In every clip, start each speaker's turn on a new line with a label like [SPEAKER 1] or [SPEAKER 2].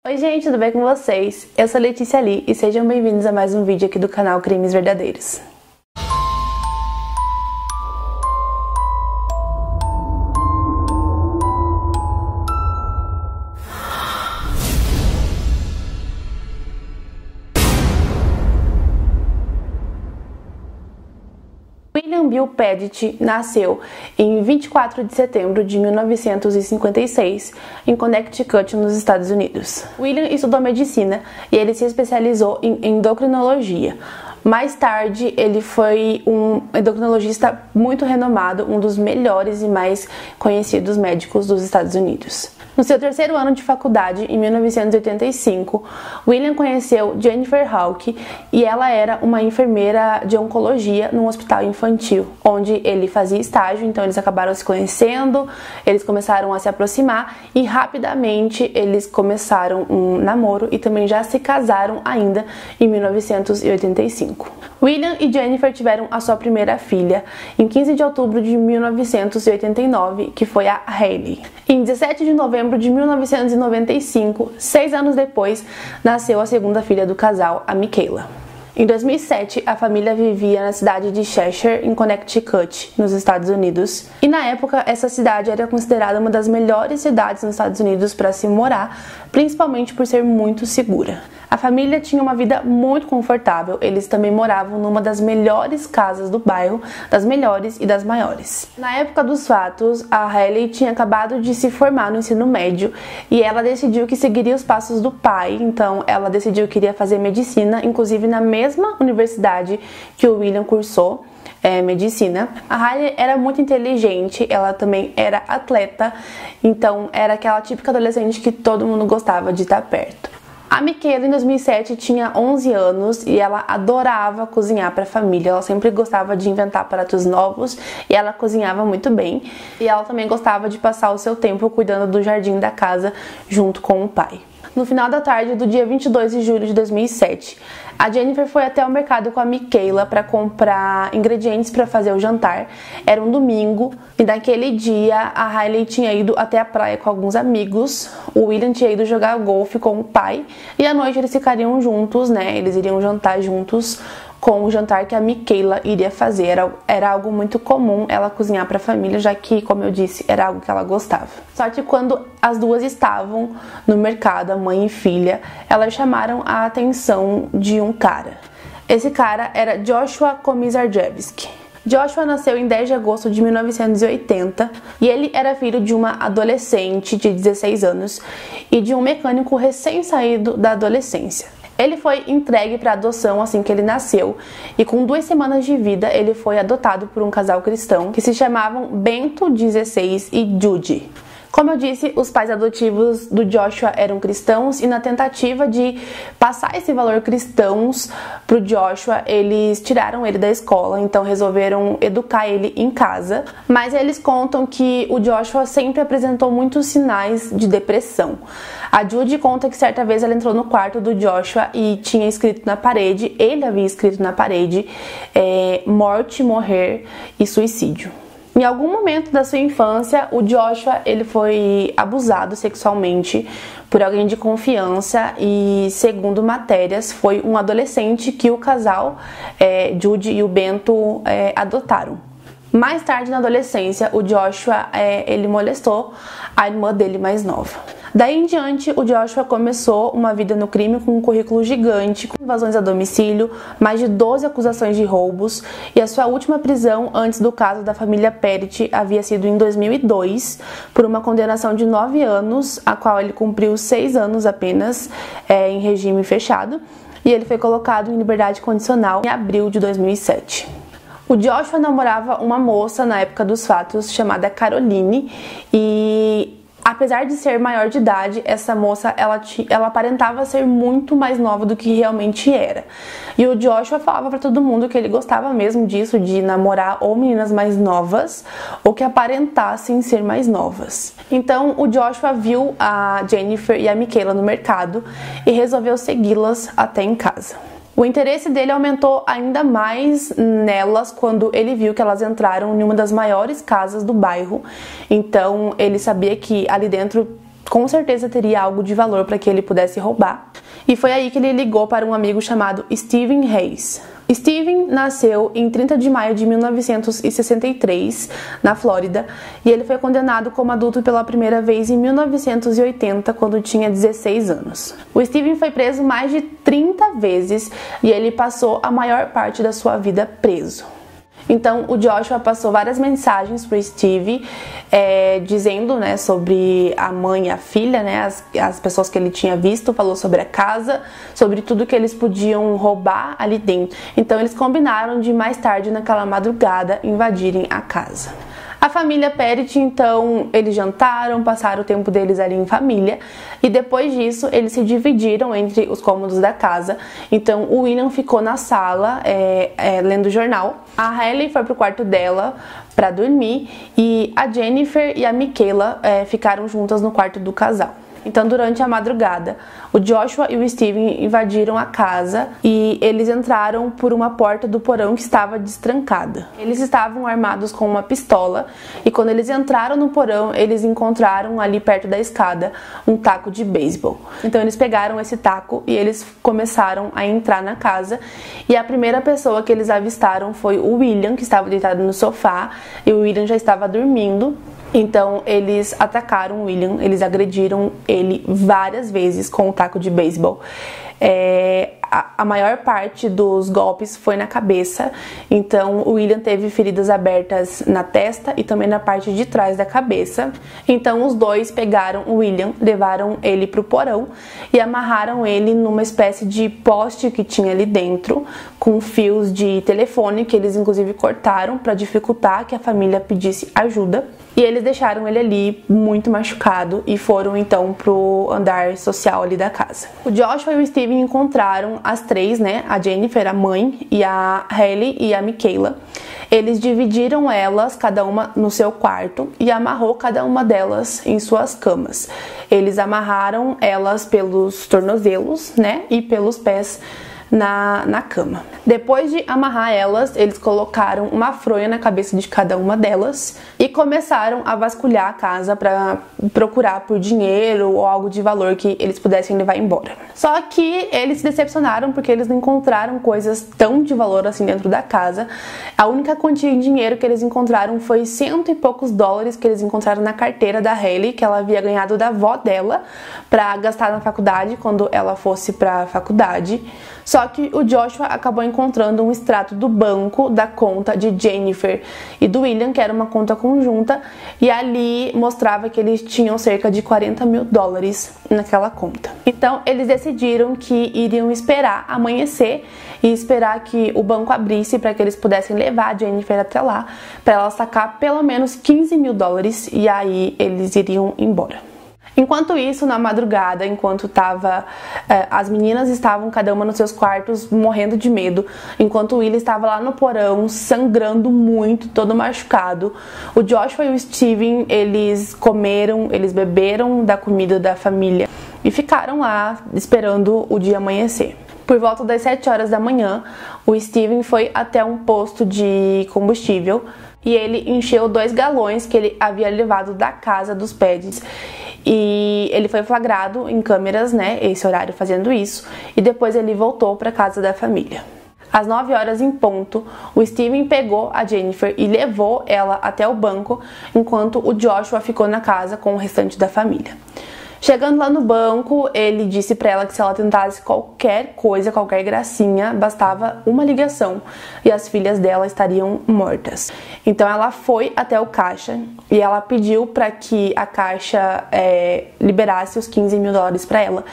[SPEAKER 1] Oi gente, tudo bem com vocês? Eu sou Letícia Lee e sejam bem-vindos a mais um vídeo aqui do canal Crimes Verdadeiros. William Bill Pettit nasceu em 24 de setembro de 1956 em Connecticut, nos Estados Unidos. William estudou medicina e ele se especializou em endocrinologia. Mais tarde, ele foi um endocrinologista muito renomado, um dos melhores e mais conhecidos médicos dos Estados Unidos. No seu terceiro ano de faculdade, em 1985, William conheceu Jennifer Hawke e ela era uma enfermeira de oncologia num hospital infantil, onde ele fazia estágio, então eles acabaram se conhecendo, eles começaram a se aproximar e rapidamente eles começaram um namoro e também já se casaram ainda em 1985. William e Jennifer tiveram a sua primeira filha em 15 de outubro de 1989, que foi a Hailey. Em 17 de novembro de 1995, 6 anos depois, nasceu a segunda filha do casal, a Michaela. Em 2007, a família vivia na cidade de Cheshire, em Connecticut, nos Estados Unidos. E na época, essa cidade era considerada uma das melhores cidades nos Estados Unidos para se morar, principalmente por ser muito segura. A família tinha uma vida muito confortável, eles também moravam numa das melhores casas do bairro, das melhores e das maiores. Na época dos fatos, a Hailey tinha acabado de se formar no ensino médio e ela decidiu que seguiria os passos do pai, então ela decidiu que iria fazer medicina, inclusive na mesma universidade que o William cursou. Medicina. A Hailey era muito inteligente, ela também era atleta, então era aquela típica adolescente que todo mundo gostava de estar perto. A Michaela, em 2007, tinha 11 anos e ela adorava cozinhar para a família. Ela sempre gostava de inventar pratos novos e ela cozinhava muito bem. E ela também gostava de passar o seu tempo cuidando do jardim da casa junto com o pai. No final da tarde do dia 22 de julho de 2007, a Jennifer foi até o mercado com a Michaela para comprar ingredientes para fazer o jantar. Era um domingo e naquele dia a Hailey tinha ido até a praia com alguns amigos. O William tinha ido jogar golfe com o pai e à noite eles ficariam juntos, né? Eles iriam jantar juntos com o jantar que a Michaela iria fazer. Era algo muito comum ela cozinhar para a família, já que, como eu disse, era algo que ela gostava. Só que quando as duas estavam no mercado, a mãe e filha, elas chamaram a atenção de um cara. Esse cara era Joshua Komisarjevski. Joshua nasceu em 10 de agosto de 1980 e ele era filho de uma adolescente de 16 anos e de um mecânico recém-saído da adolescência. Ele foi entregue para adoção assim que ele nasceu e com 2 semanas de vida ele foi adotado por um casal cristão que se chamavam Bento, 16, e Judy. Como eu disse, os pais adotivos do Joshua eram cristãos e na tentativa de passar esse valor cristãos pro Joshua, eles tiraram ele da escola, então resolveram educar ele em casa. Mas eles contam que o Joshua sempre apresentou muitos sinais de depressão. A Judy conta que certa vez ela entrou no quarto do Joshua e tinha escrito na parede, ele havia escrito na parede, morte, morrer e suicídio. Em algum momento da sua infância, o Joshua ele foi abusado sexualmente por alguém de confiança e, segundo matérias, foi um adolescente que o casal, Judy e o Bento, adotaram. Mais tarde, na adolescência, o Joshua ele molestou a irmã dele mais nova. Daí em diante, o Joshua começou uma vida no crime com um currículo gigante, com invasões a domicílio, mais de 12 acusações de roubos, e a sua última prisão antes do caso da família Pettit havia sido em 2002, por uma condenação de 9 anos, a qual ele cumpriu 6 anos apenas em regime fechado, e ele foi colocado em liberdade condicional em abril de 2007. O Joshua namorava uma moça na época dos fatos chamada Caroline e apesar de ser maior de idade, essa moça ela aparentava ser muito mais nova do que realmente era. E o Joshua falava pra todo mundo que ele gostava mesmo disso, de namorar ou meninas mais novas ou que aparentassem ser mais novas. Então o Joshua viu a Jennifer e a Michaela no mercado e resolveu segui-las até em casa. O interesse dele aumentou ainda mais nelas quando ele viu que elas entraram em uma das maiores casas do bairro. Então ele sabia que ali dentro com certeza teria algo de valor para que ele pudesse roubar. E foi aí que ele ligou para um amigo chamado Steven Hayes. Steven nasceu em 30 de maio de 1963, na Flórida, e ele foi condenado como adulto pela primeira vez em 1980, quando tinha 16 anos. O Steven foi preso mais de 30 vezes e ele passou a maior parte da sua vida preso. Então, o Joshua passou várias mensagens para o Steve, dizendo, né, sobre a mãe e a filha, né, as pessoas que ele tinha visto, falou sobre a casa, sobre tudo que eles podiam roubar ali dentro. Então, eles combinaram de mais tarde, naquela madrugada, invadirem a casa. A família Perit, então, eles jantaram, passaram o tempo deles ali em família e depois disso eles se dividiram entre os cômodos da casa. Então o William ficou na sala lendo o jornal, a Hailey foi pro quarto dela para dormir e a Jennifer e a Michaela ficaram juntas no quarto do casal. Então, durante a madrugada, o Joshua e o Steven invadiram a casa e eles entraram por uma porta do porão que estava destrancada. Eles estavam armados com uma pistola e quando eles entraram no porão, eles encontraram ali perto da escada um taco de beisebol. Então, eles pegaram esse taco e eles começaram a entrar na casa e a primeira pessoa que eles avistaram foi o William, que estava deitado no sofá, e o William já estava dormindo. Então eles atacaram o William, eles agrediram ele várias vezes com o taco de beisebol. A maior parte dos golpes foi na cabeça, então o William teve feridas abertas na testa e também na parte de trás da cabeça. Então os dois pegaram o William, levaram ele pro porão e amarraram ele numa espécie de poste que tinha ali dentro, com fios de telefone que eles inclusive cortaram para dificultar que a família pedisse ajuda. E eles deixaram ele ali muito machucado e foram então pro andar social ali da casa. O Joshua e o Steven encontraram as três, né? A Jennifer, a mãe, e a Hailey e a Michaela. Eles dividiram elas, cada uma no seu quarto, e amarrou cada uma delas em suas camas. Eles amarraram elas pelos tornozelos, né? E pelos pés na cama. Depois de amarrar elas, eles colocaram uma fronha na cabeça de cada uma delas e começaram a vasculhar a casa para procurar por dinheiro ou algo de valor que eles pudessem levar embora. Só que eles se decepcionaram porque eles não encontraram coisas tão de valor assim dentro da casa. A única quantia de dinheiro que eles encontraram foi $100 e poucos que eles encontraram na carteira da Hailey, que ela havia ganhado da avó dela para gastar na faculdade quando ela fosse para a faculdade. Só que o Joshua acabou encontrando um extrato do banco da conta de Jennifer e do William, que era uma conta conjunta, e ali mostrava que eles tinham cerca de $40 mil naquela conta. Então eles decidiram que iriam esperar amanhecer e esperar que o banco abrisse para que eles pudessem levar a Jennifer até lá, para ela sacar pelo menos $15 mil e aí eles iriam embora. Enquanto isso, na madrugada, enquanto as meninas estavam cada uma nos seus quartos morrendo de medo, enquanto o William estava lá no porão sangrando muito, todo machucado, o Joshua e o Steven, eles comeram, eles beberam da comida da família e ficaram lá esperando o dia amanhecer. Por volta das 7 horas da manhã, o Steven foi até um posto de combustível e ele encheu 2 galões que ele havia levado da casa dos Pedis. E ele foi flagrado em câmeras, né, esse horário fazendo isso, e depois ele voltou para casa da família. Às 9 horas em ponto, o Steven pegou a Jennifer e levou ela até o banco, enquanto o Joshua ficou na casa com o restante da família. Chegando lá no banco, ele disse pra ela que se ela tentasse qualquer coisa, qualquer gracinha, bastava uma ligação e as filhas dela estariam mortas. Então ela foi até o caixa e ela pediu para que a caixa liberasse os $15 mil para ela.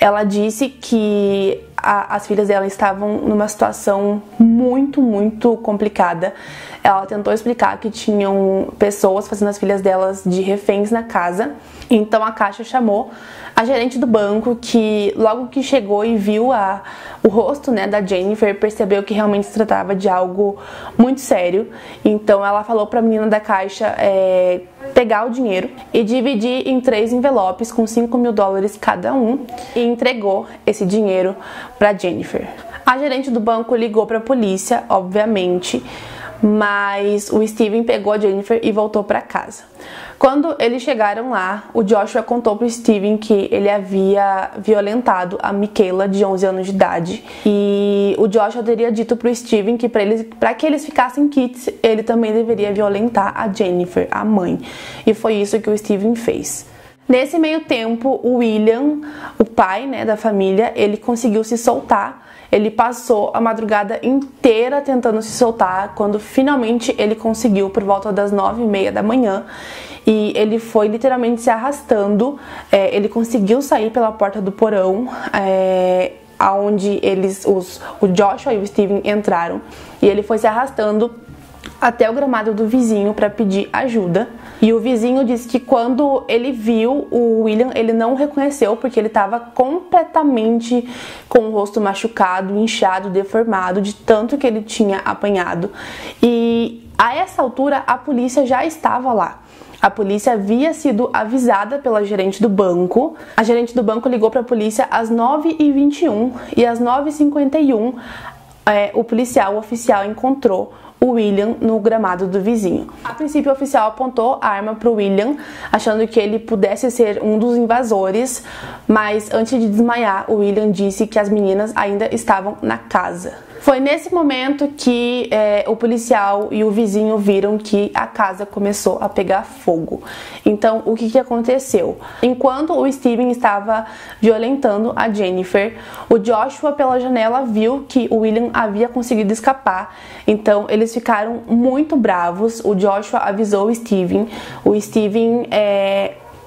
[SPEAKER 1] Ela disse que as filhas dela estavam numa situação muito, muito complicada. Ela tentou explicar que tinham pessoas fazendo as filhas delas de reféns na casa. Então a Caixa chamou a gerente do banco, que logo que chegou e viu o rosto, né, da Jennifer, percebeu que realmente se tratava de algo muito sério. Então ela falou para a menina da Caixa pegar o dinheiro e dividir em 3 envelopes com $5 mil cada um e entregou esse dinheiro para Jennifer. A gerente do banco ligou para a polícia, obviamente, mas o Steven pegou a Jennifer e voltou para casa. Quando eles chegaram lá, o Joshua contou pro Steven que ele havia violentado a Michaela, de 11 anos de idade, e o Joshua teria dito pro Steven que para que eles ficassem quites, ele também deveria violentar a Jennifer, a mãe, e foi isso que o Steven fez. Nesse meio tempo, o William, o pai, né, da família, ele conseguiu se soltar. Ele passou a madrugada inteira tentando se soltar, quando finalmente ele conseguiu por volta das 9h30 da manhã. E ele foi literalmente se arrastando. Ele conseguiu sair pela porta do porão, aonde o Joshua e o Steven entraram. E ele foi se arrastando até o gramado do vizinho para pedir ajuda. E o vizinho disse que quando ele viu o William, ele não o reconheceu porque ele estava completamente com o rosto machucado, inchado, deformado, de tanto que ele tinha apanhado. E a essa altura a polícia já estava lá. A polícia havia sido avisada pela gerente do banco. A gerente do banco ligou para a polícia às 9h21 e às 9h51 o oficial encontrou o William no gramado do vizinho. A princípio, o oficial apontou a arma para o William, achando que ele pudesse ser um dos invasores, mas antes de desmaiar, o William disse que as meninas ainda estavam na casa. Foi nesse momento que o policial e o vizinho viram que a casa começou a pegar fogo. Então, o que aconteceu? Enquanto o Steven estava violentando a Jennifer, o Joshua pela janela viu que o William havia conseguido escapar. Então, eles ficaram muito bravos. O Joshua avisou o Steven. O Steven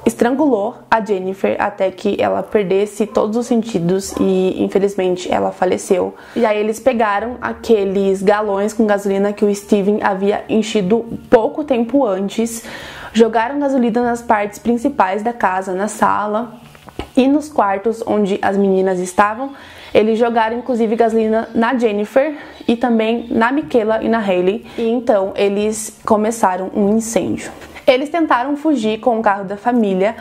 [SPEAKER 1] estrangulou a Jennifer até que ela perdesse todos os sentidos e infelizmente ela faleceu. E aí eles pegaram aqueles galões com gasolina que o Steven havia enchido pouco tempo antes, jogaram gasolina nas partes principais da casa, na sala e nos quartos onde as meninas estavam. Eles jogaram inclusive gasolina na Jennifer e também na Michaela e na Hailey, e então eles começaram um incêndio. Eles tentaram fugir com o carro da família,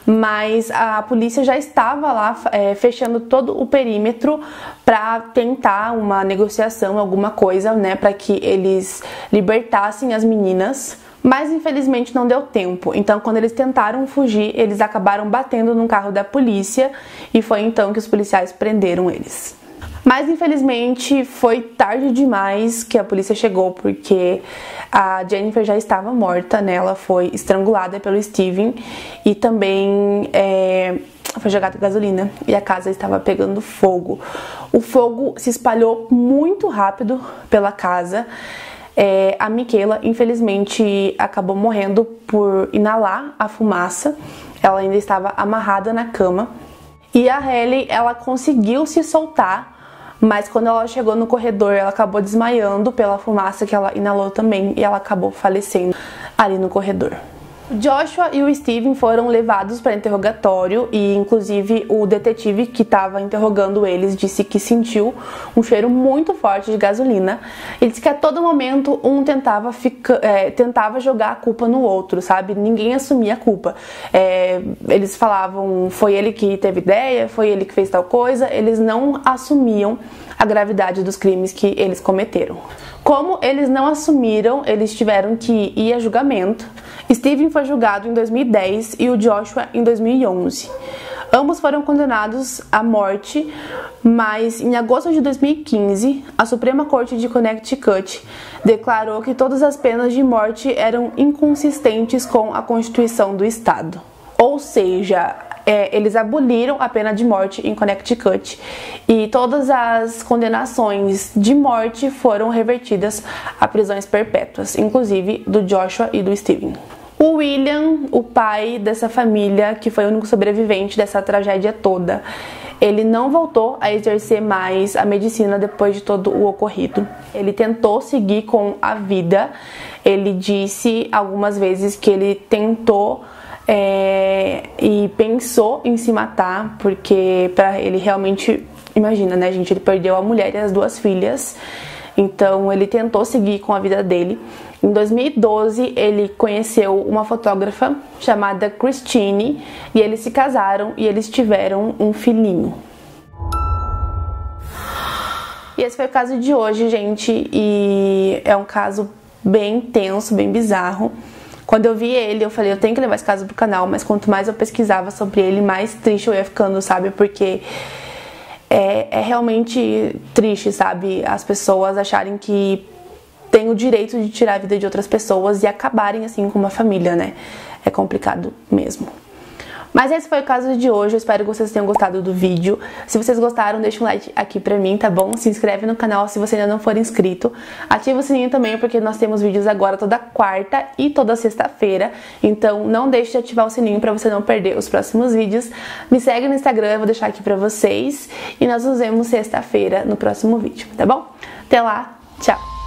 [SPEAKER 1] mas a polícia já estava lá fechando todo o perímetro para tentar uma negociação, alguma coisa, né, para que eles libertassem as meninas. Mas infelizmente não deu tempo. Então, quando eles tentaram fugir, eles acabaram batendo no carro da polícia e foi então que os policiais prenderam eles. Mas infelizmente foi tarde demais que a polícia chegou, porque a Jennifer já estava morta, né? Ela foi estrangulada pelo Steven e também foi jogada gasolina e a casa estava pegando fogo. O fogo se espalhou muito rápido pela casa. A Michaela, infelizmente, acabou morrendo por inalar a fumaça. Ela ainda estava amarrada na cama. E a Hailey, ela conseguiu se soltar, mas quando ela chegou no corredor, ela acabou desmaiando pela fumaça que ela inalou também e ela acabou falecendo ali no corredor. Joshua e o Steven foram levados para interrogatório e inclusive o detetive que estava interrogando eles disse que sentiu um cheiro muito forte de gasolina. Ele disse que a todo momento um tentava jogar a culpa no outro, sabe? Ninguém assumia a culpa. Eles falavam, foi ele que teve ideia, foi ele que fez tal coisa. Eles não assumiam a gravidade dos crimes que eles cometeram. Como eles não assumiram, eles tiveram que ir a julgamento. Steven foi julgado em 2010 e o Joshua em 2011. Ambos foram condenados à morte, mas em agosto de 2015, a Suprema Corte de Connecticut declarou que todas as penas de morte eram inconsistentes com a Constituição do Estado. Ou seja, eles aboliram a pena de morte em Connecticut e todas as condenações de morte foram revertidas a prisões perpétuas, inclusive do Joshua e do Steven. O William, o pai dessa família, que foi o único sobrevivente dessa tragédia toda, ele não voltou a exercer mais a medicina depois de todo o ocorrido. Ele tentou seguir com a vida. Ele disse algumas vezes que ele tentou e pensou em se matar, porque para ele realmente, imagina, né, gente, ele perdeu a mulher e as 2 filhas, então ele tentou seguir com a vida dele. Em 2012, ele conheceu uma fotógrafa chamada Christine e eles se casaram e eles tiveram um filhinho. E esse foi o caso de hoje, gente, e é um caso bem tenso, bem bizarro. Quando eu vi ele, eu falei, eu tenho que levar esse caso pro canal, mas quanto mais eu pesquisava sobre ele, mais triste eu ia ficando, sabe? Porque é realmente triste, sabe? As pessoas acharem que tem o direito de tirar a vida de outras pessoas e acabarem assim com uma família, né? É complicado mesmo. Mas esse foi o caso de hoje, eu espero que vocês tenham gostado do vídeo. Se vocês gostaram, deixa um like aqui pra mim, tá bom? Se inscreve no canal se você ainda não for inscrito. Ativa o sininho também, porque nós temos vídeos agora toda quarta e toda sexta-feira. Então não deixe de ativar o sininho pra você não perder os próximos vídeos. Me segue no Instagram, eu vou deixar aqui pra vocês. E nós nos vemos sexta-feira no próximo vídeo, tá bom? Até lá, tchau!